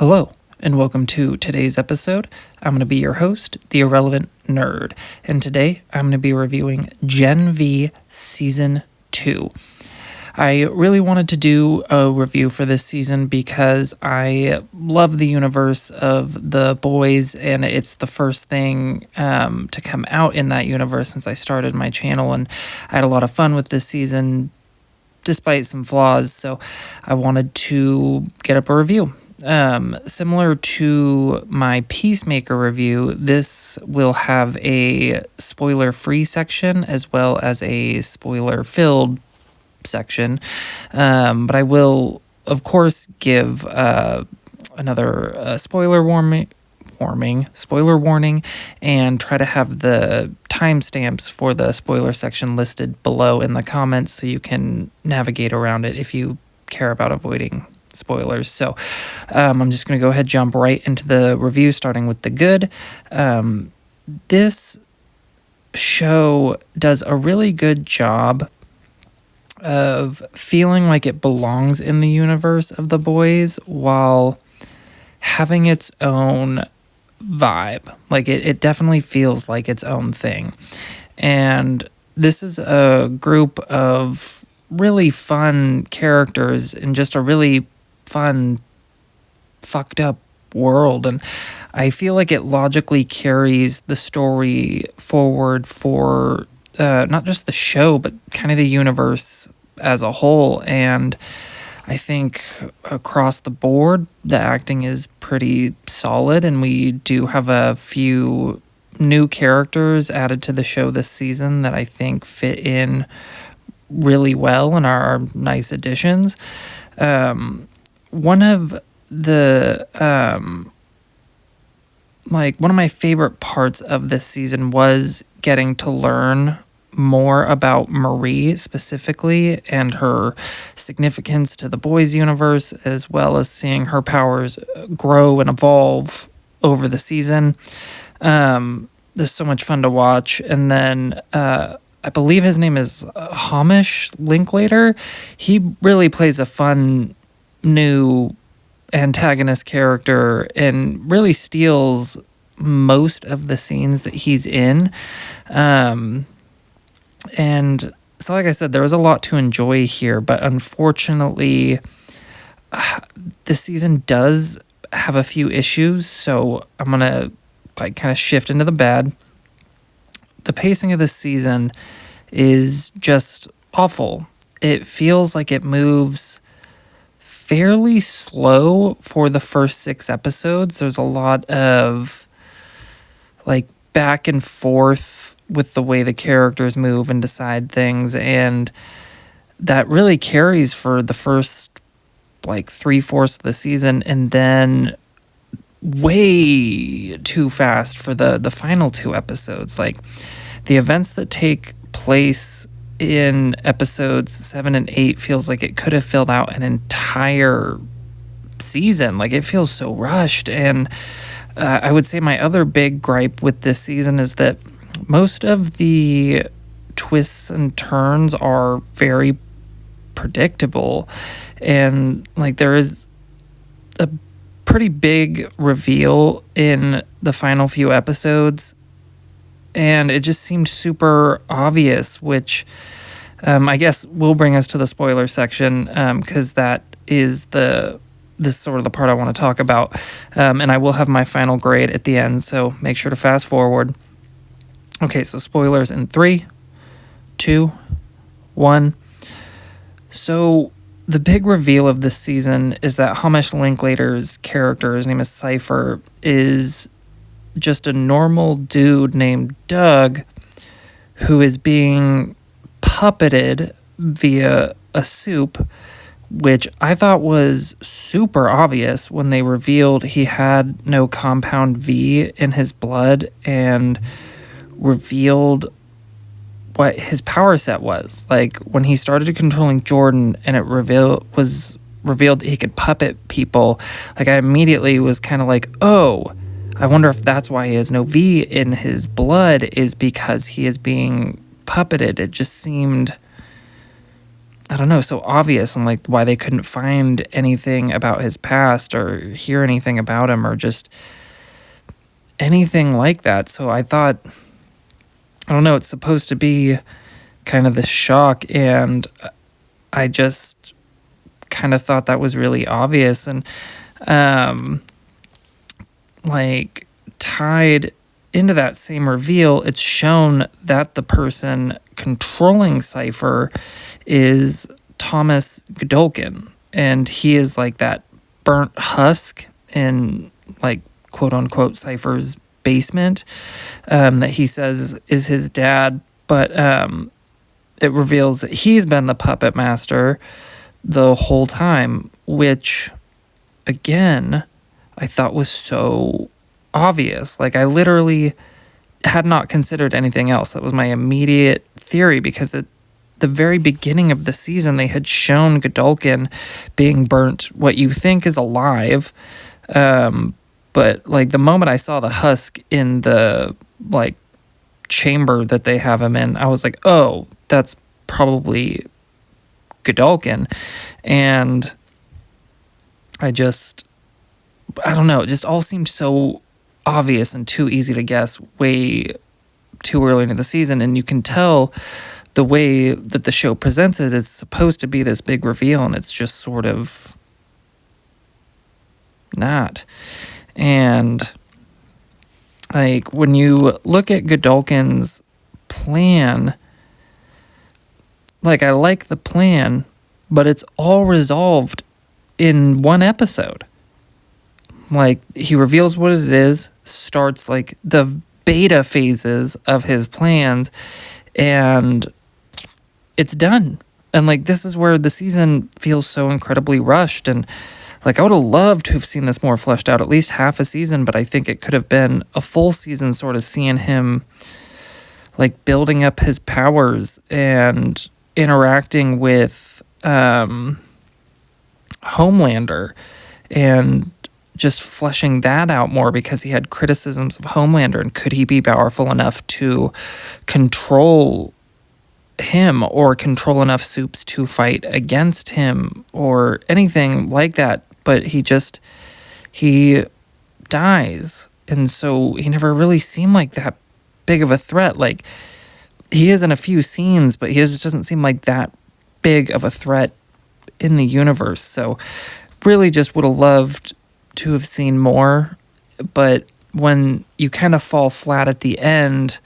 Hello, and welcome to today's episode. I'm going to be your host, The Irrelevant Nerd, and today I'm going to be reviewing Gen V Season 2. I really wanted to do a review for this season because I love the universe of The Boys, and it's the first thing to come out in that universe since I started my channel, and I had a lot of fun with this season despite some flaws, so I wanted to get up a review. Similar to my Peacemaker review, this will have a spoiler-free section as well as a spoiler-filled section, but I will, of course, give another spoiler warning, and try to have the timestamps for the spoiler section listed below in the comments so you can navigate around it if you care about avoiding spoilers. So I'm just going to go ahead, jump right into the review, starting with the good. This show does a really good job of feeling like it belongs in the universe of The Boys while having its own vibe. Like it definitely feels like its own thing. And this is a group of really fun characters in just a really fun, fucked up world, and I feel like it logically carries the story forward for not just the show, but kind of the universe as a whole. And I think across the board, the acting is pretty solid, and we do have a few new characters added to the show this season that I think fit in really well and are nice additions. One of the one of my favorite parts of this season was getting to learn more about Marie specifically and her significance to the Boys universe, as well as seeing her powers grow and evolve over the season. This is so much fun to watch. And then I believe his name is Hamish Linklater. He really plays a fun new antagonist character and really steals most of the scenes that he's in. And so, like I said, there was a lot to enjoy here, but unfortunately, the season does have a few issues, so I'm going to kind of shift into the bad. The pacing of this season is just awful. It feels like it moves fairly slow for the first 6 episodes. There's a lot of back and forth with the way the characters move and decide things, and that really carries for the first 3/4 of the season, and then way too fast for the final 2 episodes. The events that take place in episodes 7 and 8 feels like it could have filled out an entire season. It feels so rushed. And I would say my other big gripe with this season is that most of the twists and turns are very predictable, and there is a pretty big reveal in the final few episodes, and it just seemed super obvious, which I guess will bring us to the spoiler section, because that is this is sort of the part I want to talk about, and I will have my final grade at the end, so make sure to fast forward. Okay, so spoilers in 3, 2, 1. So the big reveal of this season is that Hamish Linklater's character, his name is Cypher, is just a normal dude named Doug who is being puppeted via a soup, which I thought was super obvious when they revealed he had no compound V in his blood and revealed what his power set was. When he started controlling Jordan and it was revealed that he could puppet people, I immediately was kind of oh, I wonder if that's why he has no V in his blood, is because he is being puppeted. It just seemed I don't know, so obvious, and like why they couldn't find anything about his past or hear anything about him or just anything like that. So I thought, I don't know, it's supposed to be kind of this shock, and I just kind of thought that was really obvious. And like tied into that same reveal, it's shown that the person controlling Cypher is Thomas Godolkin, and he is like that burnt husk in like quote unquote Cypher's basement, that he says is his dad, but it reveals that he's been the puppet master the whole time, which again I thought was so obvious. Like, I literally had not considered anything else. That was my immediate theory, because at the very beginning of the season, they had shown Godolkin being burnt, what you think is alive. But, like, the moment I saw the husk in the, like, chamber that they have him in, I was like, oh, that's probably Godolkin. And I don't know, it just all seemed so obvious and too easy to guess way too early into the season. And you can tell the way that the show presents it is supposed to be this big reveal, and it's just sort of not. And like, when you look at Godolkin's plan, like, I like the plan, but it's all resolved in one episode. Like, he reveals what it is, starts like the beta phases of his plans, and it's done. And like, this is where the season feels so incredibly rushed. And like, I would have loved to have seen this more fleshed out, at least half a season, but I think it could have been a full season, sort of seeing him like building up his powers and interacting with Homelander, and just fleshing that out more, because he had criticisms of Homelander, and could he be powerful enough to control him, or control enough Supes to fight against him, or anything like that. But he dies, and so he never really seemed like that big of a threat. Like, he is in a few scenes, but he just doesn't seem like that big of a threat in the universe. So really just would have loved to have seen more, but when you kind of fall flat at the end,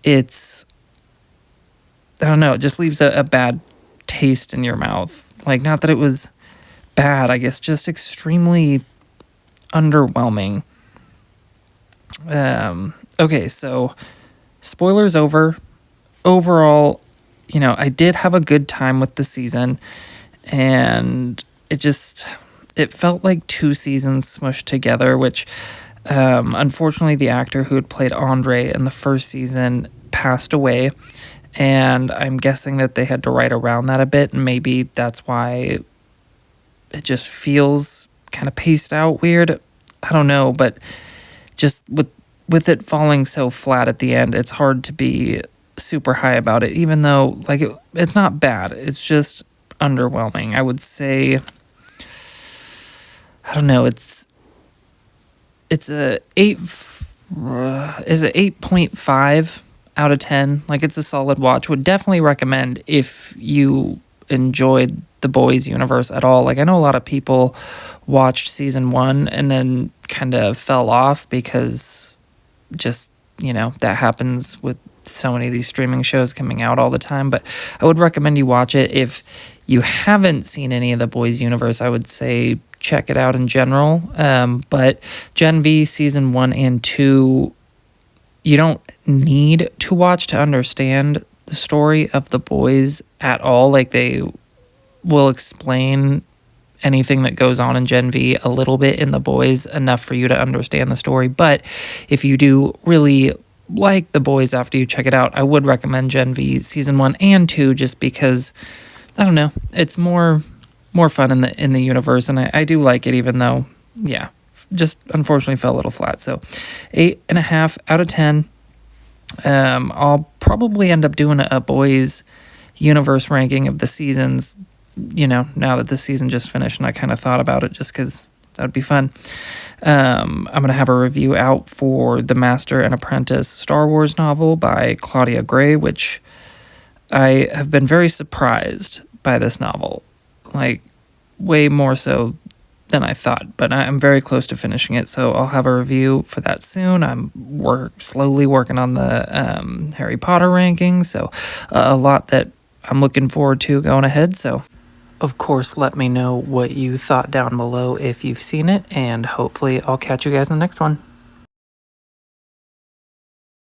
it's, I don't know, it just leaves a bad taste in your mouth. Like, not that it was bad, I guess, just extremely underwhelming. Okay, so spoilers over. Overall, you know, I did have a good time with the season, and it felt like two seasons smushed together, which unfortunately the actor who had played Andre in the first season passed away, and I'm guessing that they had to write around that a bit, and maybe that's why it just feels kind of paced out weird. I don't know, but just with it falling so flat at the end, it's hard to be super high about it, even though like it's not bad. It's just underwhelming. I would say, I don't know, it's a 8.5 out of 10. Like, it's a solid watch. Would definitely recommend if you enjoyed the Boys universe at all. Like, I know a lot of people watched season 1 and then kind of fell off, because just, you know, that happens with so many of these streaming shows coming out all the time. But I would recommend you watch it. If you haven't seen any of the Boys universe, I would say check it out in general. But Gen V season 1 and 2, you don't need to watch to understand the story of the Boys at all. Like, they will explain anything that goes on in Gen V a little bit in the Boys, enough for you to understand the story. But if you do really like the Boys after you check it out, I would recommend Gen V season 1 and 2, just because, I don't know, it's more fun in the universe, and I do like it, even though, yeah, just unfortunately fell a little flat. So 8.5 out of 10. I'll probably end up doing a Boys universe ranking of the seasons, now that the season just finished, and I kind of thought about it just because that would be fun. I'm going to have a review out for the Master and Apprentice Star Wars novel by Claudia Gray, which I have been very surprised by this novel, like way more so than I thought, but I'm very close to finishing it, so I'll have a review for that soon. I'm slowly working on the Harry Potter rankings, so a lot that I'm looking forward to going ahead, so of course let me know what you thought down below if you've seen it, and hopefully I'll catch you guys in the next one.